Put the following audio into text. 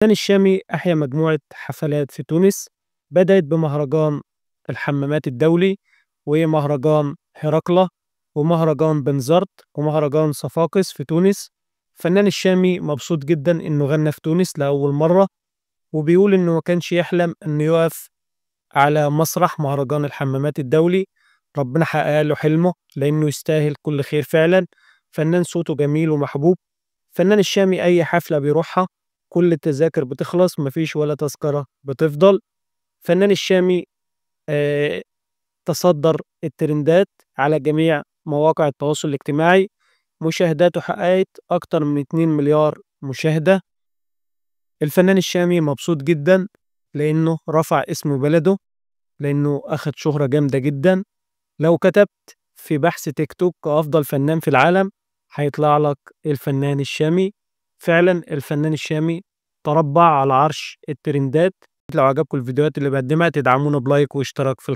الفنان الشامي أحيا مجموعة حفلات في تونس، بدأت بمهرجان الحمامات الدولي، ومهرجان هرقلة، ومهرجان بنزرت، ومهرجان صفاقس في تونس. الفنان الشامي مبسوط جدا إنه غنى في تونس لأول مرة، وبيقول إنه ما كانش يحلم إنه يقف على مسرح مهرجان الحمامات الدولي. ربنا حقق له حلمه لأنه يستاهل كل خير فعلا. فنان صوته جميل ومحبوب. الفنان الشامي أي حفلة بيروحها كل التذاكر بتخلص، مفيش ولا تذكرة بتفضل. الفنان الشامي آه تصدر الترندات على جميع مواقع التواصل الاجتماعي. مشاهداته حققت أكتر من 2 مليار مشاهدة. الفنان الشامي مبسوط جدا لأنه رفع اسم بلده، لأنه أخد شهرة جامدة جدا. لو كتبت في بحث تيك توك أفضل فنان في العالم هيطلع لك الفنان الشامي. فعلا الفنان الشامي تربع على عرش الترندات. لو عجبكم الفيديوهات اللي بقدمها تدعمونا بلايك واشتراك في